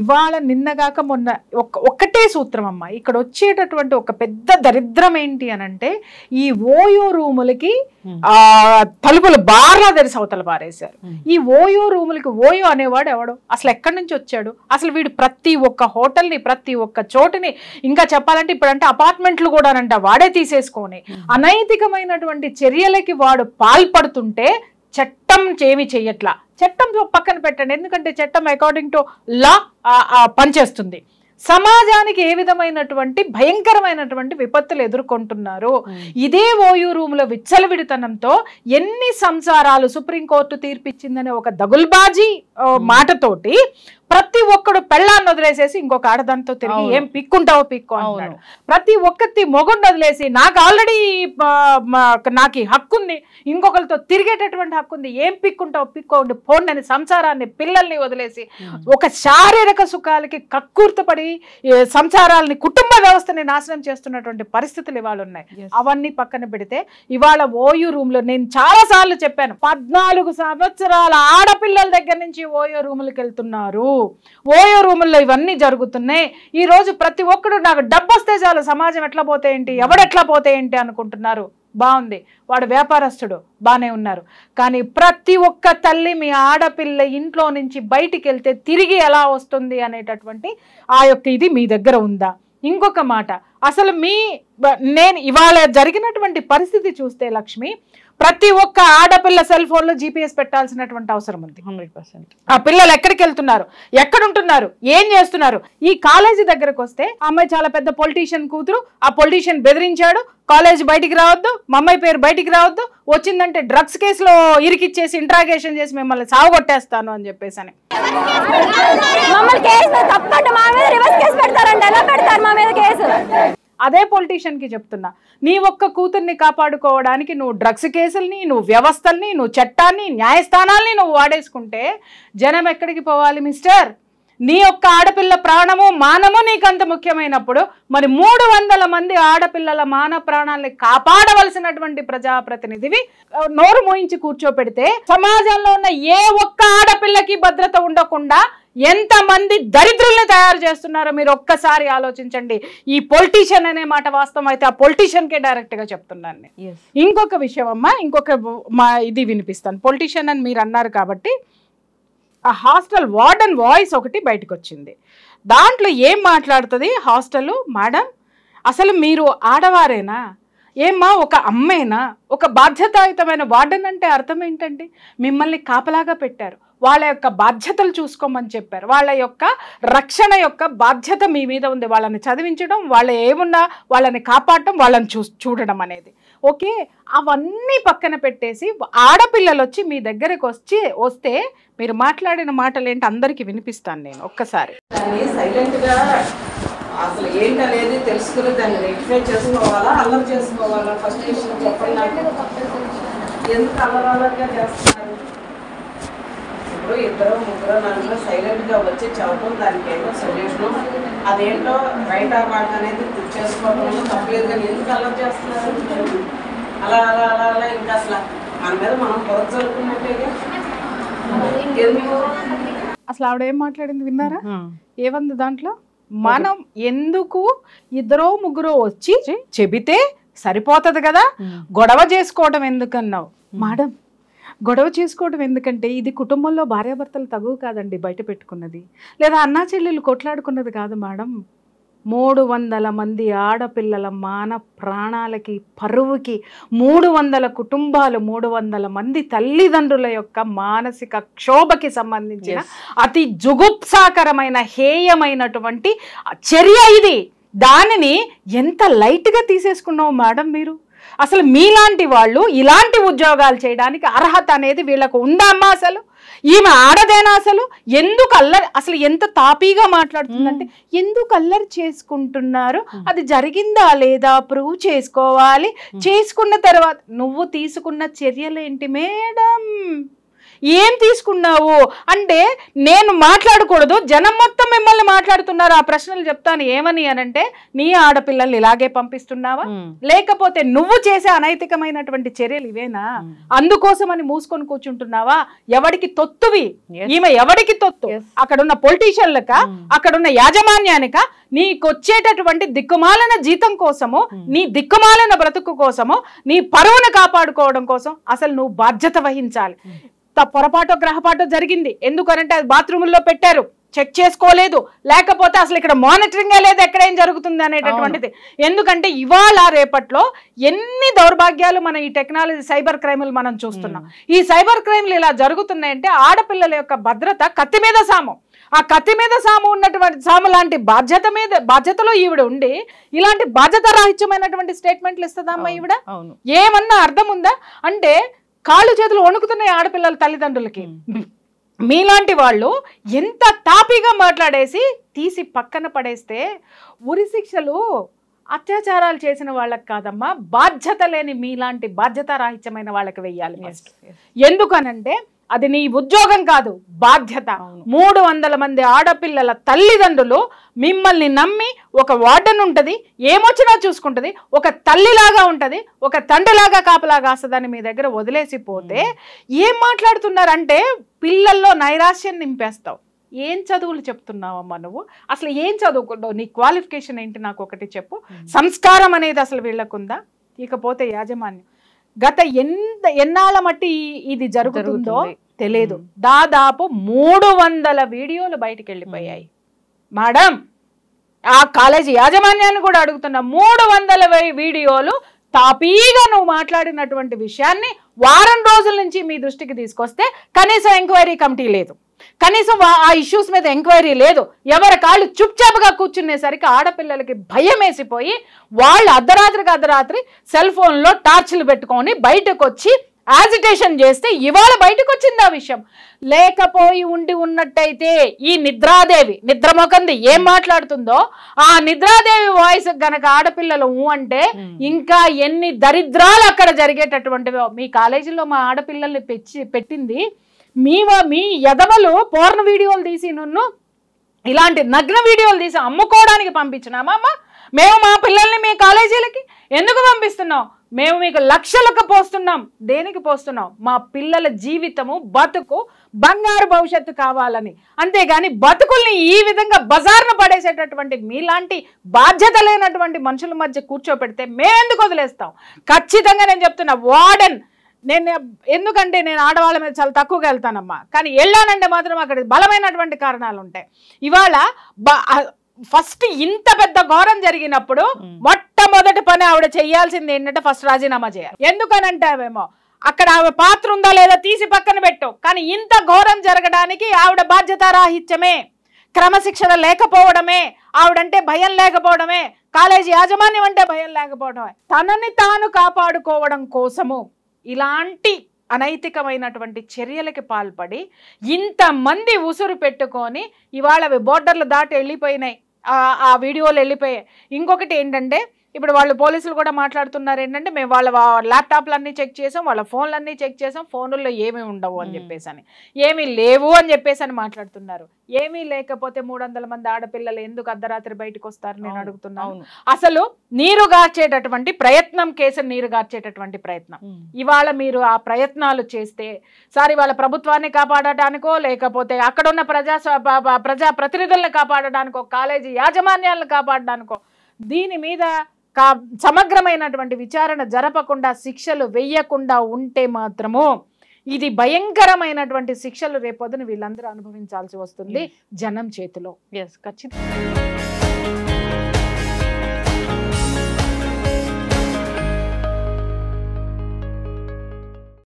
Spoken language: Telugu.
ఇవాళ నిన్నగాక మొన్న ఒక్కటే సూత్రం అమ్మ. ఇక్కడ వచ్చేటటువంటి ఒక పెద్ద దరిద్రం ఏంటి అనంటే ఈ ఓయో రూములకి తలుపులు బార్లా తెరిసి అవతల పారేశారు. ఈ ఓయో రూములకి ఓయో అనేవాడు ఎవడు, అసలు ఎక్కడి నుంచి వచ్చాడు, అసలు వీడు ప్రతి ఒక్క హోటల్ని ప్రతి ఒక్క చోటుని, ఇంకా చెప్పాలంటే ఇప్పుడంటే అపార్ట్మెంట్లు కూడానంట వాడే తీసేసుకొని అనైతికమైనటువంటి చర్యలకి వాడు పాల్పడుతుంటే చట్టం ఏమి చెయ్యట్లా. చట్టం పక్కన పెట్టండి, ఎందుకంటే చట్టం అకార్డింగ్ టు లా పనిచేస్తుంది. సమాజానికి ఏ విధమైనటువంటి భయంకరమైనటువంటి విపత్తులు ఎదుర్కొంటున్నారు. ఇదే ఓయూ రూముల విచ్చలవిడితనంతో ఎన్ని సంసారాలు సుప్రీంకోర్టు తీర్పిచ్చిందనే ఒక దగుల్బాజీ మాటతోటి ప్రతి ఒక్కడు పెళ్ళాన్ని వదిలేసేసి ఇంకొక ఆడదానితో తిరిగి ఏం పిక్కుంటావో పిక్కు అంటున్నాడు. ప్రతి ఒక్కటి మొగుడిని వదిలేసి నాకు ఆల్రెడీ నాకు హక్కు ఉంది, ఇంకొకరితో తిరిగేటటువంటి హక్కు ఉంది, ఏం పిక్కుంటావో పిక్కోండి పోండి అని సంసారాన్ని పిల్లల్ని వదిలేసి ఒక శారీరక సుఖాలకి కక్కుర్తపడి సంసారాలని కుటుంబ వ్యవస్థని నాశనం చేస్తున్నటువంటి పరిస్థితులు ఇవాళ ఉన్నాయి. అవన్నీ పక్కన పెడితే ఇవాళ ఓయూ రూమ్ లో నేను చాలా సార్లు చెప్పాను, 14 సంవత్సరాల ఆడపిల్లల దగ్గర నుంచి ఓయో రూములకు వెళ్తున్నారు. ఓయో రూముల్లో ఇవన్నీ జరుగుతున్నాయి. ఈ రోజు ప్రతి ఒక్కడు నాకు డబ్బు వస్తే చాలు సమాజం ఎట్లా పోతే ఏంటి, ఎవడెట్లా పోతే ఏంటి అనుకుంటున్నారు. బాగుంది, వాడు వ్యాపారస్తుడు, బానే ఉన్నారు. కానీ ప్రతి ఒక్క తల్లి మీ ఆడపిల్ల ఇంట్లో నుంచి బయటికి వెళ్తే తిరిగి ఎలా వస్తుంది అనేటటువంటి ఆ యొక్క ఇది మీ దగ్గర ఉందా? ఇంకొక మాట, అసలు నేను ఇవాళ జరిగినటువంటి పరిస్థితి చూస్తే లక్ష్మి, ప్రతి ఒక్క ఆడపిల్ల సెల్ ఫోన్ లో GPS పెట్టాల్సినటువంటి అవసరం ఉంది. 100%. ఆ పిల్లలు ఎక్కడికి వెళ్తున్నారు, ఎక్కడుంటున్నారు, ఏం చేస్తున్నారు. ఈ కాలేజీ దగ్గరకు వస్తే అమ్మాయి చాలా పెద్ద పొలిటీషియన్ కూతురు, ఆ పొలిటీషియన్ బెదిరించాడు, కాలేజ్ బయటికి రావద్దు, మా అమ్మాయి పేరు బయటికి రావద్దు, వచ్చిందంటే డ్రగ్స్ కేసులో ఇరికిచ్చేసి ఇంట్రాగేషన్ చేసి మిమ్మల్ని సావగొట్టేస్తాను అని చెప్పేసి అని అదే పొలిటీషియన్ కి చెప్తున్నా, నీ ఒక్క కూతుర్ని కాపాడుకోవడానికి నువ్వు డ్రగ్స్ కేసుల్ని, నువ్వు వ్యవస్థల్ని, నువ్వు చట్టాన్ని, న్యాయస్థానాల్ని నువ్వు వాడేసుకుంటే జనం ఎక్కడికి పోవాలి మిస్టర్? నీ యొక్క ఆడపిల్ల ప్రాణము మానము నీకంత ముఖ్యమైనప్పుడు మరి 300 మంది ఆడపిల్లల మాన ప్రాణాలని కాపాడవలసినటువంటి ప్రజాప్రతినిధివి నోరు మోయించి కూర్చోపెడితే సమాజంలో ఉన్న ఏ ఒక్క ఆడపిల్లకి భద్రత ఉండకుండా ఎంతమంది దరిద్రుల్ని తయారు చేస్తున్నారో మీరు ఒక్కసారి ఆలోచించండి. ఈ పొలిటీషియన్ అనే మాట వాస్తవం అయితే ఆ పొలిటీషియన్ కే డైరెక్ట్ గా చెప్తున్నాను నేను. ఇంకొక విషయం అమ్మా, ఇది వినిపిస్తాను. పొలిటీషియన్ అని మీరు అన్నారు కాబట్టి ఆ హాస్టల్ వార్డెన్ వాయిస్ ఒకటి బయటకు వచ్చింది. దాంట్లో ఏం మాట్లాడుతుంది హాస్టల్ మేడం, అసలు మీరు ఆడవారేనా ఏమ్మా, ఒక అమ్మాయినా, ఒక బాధ్యతాయుతమైన వార్డెన్ అంటే అర్థం ఏంటండి? మిమ్మల్ని కాపలాగా పెట్టారు, వాళ్ళ యొక్క బాధ్యతలు చూసుకోమని చెప్పారు, వాళ్ళ యొక్క రక్షణ యొక్క బాధ్యత మీ మీద ఉంది. వాళ్ళని చదివించడం, వాళ్ళ ఏమున్నా వాళ్ళని కాపాడటం, వాళ్ళని చూడడం అనేది ఓకే. అవన్నీ పక్కన పెట్టేసి ఆడపిల్లలు వచ్చి మీ దగ్గరకు వస్తే మీరు మాట్లాడిన మాటలు ఏంటి అందరికీ వినిపిస్తాను నేను ఒక్కసారి. సైలెంట్గా అసలు ఏంటనేది తెలుసుకుని దాన్ని రెక్టిఫై చేసుకోవాలా, అల్లరి చేసుకోవాలా? ఫస్ట్ విషయం చెప్పండి నాకు. ఎందుకు అల్లరగా చేస్తున్నారు? ఇప్పుడు 2, 3, 4 సైలెంట్గా వచ్చి చెప్పడం, దానికి ఏదో సొల్యూషన్, అదేంటో రైట్ ఆర్ రాంగ్ అనేది చేసుకోవడంలో తప్పలేదు. కానీ ఎందుకు అల్లరి చేస్తున్నారు? అలా అలా అలా అలా ఇంకా అసలు మన మీద మనం పొరత జరుపుకున్నట్టేగా. అసలు ఆవిడ ఏం మాట్లాడింది విన్నారా? ఏమంది దాంట్లో? మనం ఎందుకు 2, 3 వచ్చి చెబితే సరిపోతుంది కదా, గొడవ చేసుకోవడం ఎందుకన్నావు మేడం? గొడవ చేసుకోవడం ఎందుకంటే ఇది కుటుంబంలో భార్యాభర్తలు తగువ కాదండి బయట పెట్టుకున్నది, లేదా అన్నా చెల్లెలు కొట్లాడుకున్నది కాదు మేడం. 300 మంది ఆడపిల్లల మాన ప్రాణాలకి పరువుకి 300 కుటుంబాలు, 300 మంది తల్లిదండ్రుల యొక్క మానసిక క్షోభకి సంబంధించిన అతి జుగుప్సాకరమైన హేయమైనటువంటి చర్య ఇది. దానిని ఎంత లైట్గా తీసేసుకున్నావు మేడం మీరు? అసలు మీలాంటి వాళ్ళు ఇలాంటి ఉద్యోగాలు చేయడానికి అర్హత అనేది వీళ్ళకు ఉందా అమ్మా? అసలు ఈమె ఆడదేనా? అసలు ఎందుకు అల్లరి, అసలు ఎంత తాపీగా మాట్లాడుతుందంటే ఎందుకు అల్లరి చేసుకుంటున్నారు, అది జరిగిందా లేదా ప్రూవ్ చేసుకోవాలి, చేసుకున్న తర్వాత నువ్వు తీసుకున్న చర్యలేంటి మేడం? ఏం తీసుకున్నావు అంటే నేను మాట్లాడకూడదు, జనం మొత్తం మిమ్మల్ని మాట్లాడుతున్నారు. ఆ ప్రశ్నలు చెప్తాను ఏమని అనంటే, నీ ఆడపిల్లల్ని ఇలాగే పంపిస్తున్నావా, లేకపోతే నువ్వు చేసే అనైతికమైనటువంటి చర్యలు ఇవేనా, అందుకోసమని మూసుకొని కూర్చుంటున్నావా, ఎవడికి తొత్తువి, ఈమె ఎవడికి తొత్తు, అక్కడున్న పొలిటీషియన్లక, అక్కడున్న యాజమాన్యానిక, నీకొచ్చేటటువంటి దిక్కుమాలిన జీతం కోసము, నీ దిక్కుమాలిన బ్రతుకు కోసము, నీ పరువును కాపాడుకోవడం కోసం అసలు నువ్వు బాధ్యత వహించాలి. పొరపాటో గ్రహపాటో జరిగింది, ఎందుకనంటే అది బాత్రూముల్లో పెట్టారు, చెక్ చేసుకోలేదు, లేకపోతే అసలు ఇక్కడ మానిటరింగే లేదు ఎక్కడ ఏం జరుగుతుంది అనేటటువంటిది. ఎందుకంటే ఇవాళ రేపట్లో ఎన్ని దౌర్భాగ్యాలు మన ఈ టెక్నాలజీ సైబర్ క్రైములు మనం చూస్తున్నాం. ఈ సైబర్ క్రైమ్లు ఇలా జరుగుతున్నాయంటే ఆడపిల్లల యొక్క భద్రత కత్తి మీద సాము. ఆ కత్తి మీద సాము ఉన్నటువంటి సాము లాంటి బాధ్యతలో ఈవిడ ఉండి ఇలాంటి బాధ్యత రాహిత్యమైనటువంటి స్టేట్మెంట్లు ఇస్తుందమ్మా ఈవిడ. ఏమన్నా అర్థం ఉందా అంటే కాళ్ళు చేతులు వణుకుతున్నాయి ఆడపిల్లల తల్లిదండ్రులకి. మీలాంటి వాళ్ళు ఎంత తాపీగా మాట్లాడేసి తీసి పక్కన పడేస్తే ఉరి శిక్షలు అత్యాచారాలు చేసిన వాళ్ళకి కాదమ్మా, బాధ్యత లేని మీలాంటి బాధ్యత రాహిత్యమైన వాళ్ళకి వెయ్యాలి. ఎందుకనంటే అది నీ ఉద్యోగం కాదు, బాధ్యత. 300 మంది ఆడపిల్లల తల్లిదండ్రులు మిమ్మల్ని నమ్మి, ఒక వార్డెన్ ఉంటుంది, ఏమొచ్చినా చూసుకుంటుంది, ఒక తల్లిలాగా ఉంటుంది, ఒక తండ్రిలాగా కాపలాగా వస్తుందని మీ దగ్గర వదిలేసిపోతే ఏం మాట్లాడుతున్నారంటే పిల్లల్లో నైరాశ్యం నింపేస్తావు. ఏం చదువులు చెప్తున్నావమ్మా నువ్వు, అసలు ఏం చదువుకుంటావు, నీ క్వాలిఫికేషన్ ఏంటి నాకు ఒకటి చెప్పు. సంస్కారం అనేది అసలు వీళ్ళకుందా? ఇకపోతే యాజమాన్యం గత ఎన్నాళ్ళ మట్టి ఇది జరుగుతుందో తెలియదు. దాదాపు 300 వీడియోలు బయటికి వెళ్ళిపోయాయి. మేడం ఆ కాలేజీ యాజమాన్యాన్ని కూడా అడుగుతున్నా, 300 వీడియోలు తాపీగా నువ్వు మాట్లాడినటువంటి విషయాన్ని వారం రోజుల నుంచి మీ దృష్టికి తీసుకొస్తే కనీసం ఎంక్వైరీ కమిటీ లేదు, కనీసం ఆ ఇష్యూస్ మీద ఎంక్వైరీ లేదు. ఎవరి కాళ్ళు చుప్చాపుగా కూర్చునేసరికి ఆడపిల్లలకి భయం వేసిపోయి వాళ్ళు అర్ధరాత్రి సెల్ ఫోన్లో టార్చ్లు పెట్టుకొని బయటకు వచ్చి యాజిటేషన్ చేస్తే ఇవాళ బయటకు వచ్చింది ఆ విషయం. లేకపోయి ఉన్నట్టయితే ఈ నిద్రాదేవి నిద్రమొకంది ఏం మాట్లాడుతుందో ఆ నిద్రాదేవి వాయిస్ గనక ఆడపిల్లలు అంటే ఇంకా ఎన్ని దరిద్రాలు అక్కడ జరిగేటటువంటివో. మీ కాలేజీలో మా ఆడపిల్లల్ని పెట్టింది మీ యదవలు పోర్న్ వీడియోలు తీసి నన్ను ఇలాంటి నగ్న వీడియోలు తీసి అమ్ముకోవడానికి పంపించినామా అమ్మ? మేము మా పిల్లల్ని మీ కాలేజీలకి ఎందుకు పంపిస్తున్నాం? మేము మీకు లక్షలకు పోస్తున్నాం. దేనికి పోస్తున్నాం? మా పిల్లల జీవితము బతుకు బంగారు భవిష్యత్తు కావాలని. అంతేగాని బతుకుల్ని ఈ విధంగా బజార్ను పడేసేటటువంటి మీలాంటి బాధ్యత లేనటువంటి మనుషుల మధ్య కూర్చోపెడితే మేమెందుకు వదిలేస్తాం? ఖచ్చితంగా నేను చెప్తున్నా, వార్డెన్ ఎందుకంటే నేను ఆడవాళ్ళ మీద చాలా తక్కువగా వెళ్తానమ్మా, కానీ వెళ్ళానంటే మాత్రం అక్కడ బలమైనటువంటి కారణాలు ఉంటాయి. ఇవాళ ఫస్ట్ ఇంత పెద్ద ఘోరం జరిగినప్పుడు మొట్టమొదటి పని ఆవిడ చేయాల్సింది ఏంటంటే ఫస్ట్ రాజీనామా చేయాలి. ఎందుకనంటావేమో అక్కడ ఆవిడ పాత్ర ఉందా లేదా తీసి పక్కన పెట్టు, కానీ ఇంత ఘోరం జరగడానికి ఆవిడ బాధ్యతారాహిత్యమే, క్రమశిక్షణ లేకపోవడమే, ఆవిడంటే భయం లేకపోవడమే, కాలేజీ యాజమాన్యం అంటే భయం లేకపోవడమే, తనని తాను కాపాడుకోవడం కోసము ఇలాంటి అనైతికమైనటువంటి చర్యలకి పాల్పడి ఇంతమంది ఉసురు పెట్టుకొని ఇవాళ అవి బోర్డర్లు దాటి వెళ్ళిపోయినాయి, ఆ వీడియోలు వెళ్ళిపోయాయి. ఇంకొకటి ఏంటంటే ఇప్పుడు వాళ్ళు పోలీసులు కూడా మాట్లాడుతున్నారు ఏంటంటే మేము వాళ్ళ ల్యాప్టాప్లన్నీ చెక్ చేసాం, వాళ్ళ ఫోన్లన్నీ చెక్ చేసాం, ఫోనుల్లో ఏమీ ఉండవు అని చెప్పేసి అని, ఏమీ లేవు అని చెప్పేసి అని మాట్లాడుతున్నారు. ఏమీ లేకపోతే 300 మంది ఆడపిల్లలు ఎందుకు అర్ధరాత్రి బయటకు వస్తారు నేను అడుగుతున్నాను. అసలు నీరుగార్చేటటువంటి ప్రయత్నం, కేసును నీరుగార్చేటటువంటి ప్రయత్నం ఇవాళ మీరు ఆ ప్రయత్నాలు చేస్తే సార్ ఇవాళ ప్రభుత్వాన్ని కాపాడడానికో లేకపోతే అక్కడున్న ప్రజా ప్రతినిధులను కాపాడడానికో కాలేజీ యాజమాన్యాలను కాపాడడానికో దీని మీద సమగ్రమైనటువంటి విచారణ జరపకుండా శిక్షలు వెయ్యకుండా ఉంటే మాత్రము ఇది భయంకరమైనటువంటి శిక్షలు రేపొద్దున వీళ్ళందరూ అనుభవించాల్సి వస్తుంది జనం చేతిలో. ఖచ్చితంగా.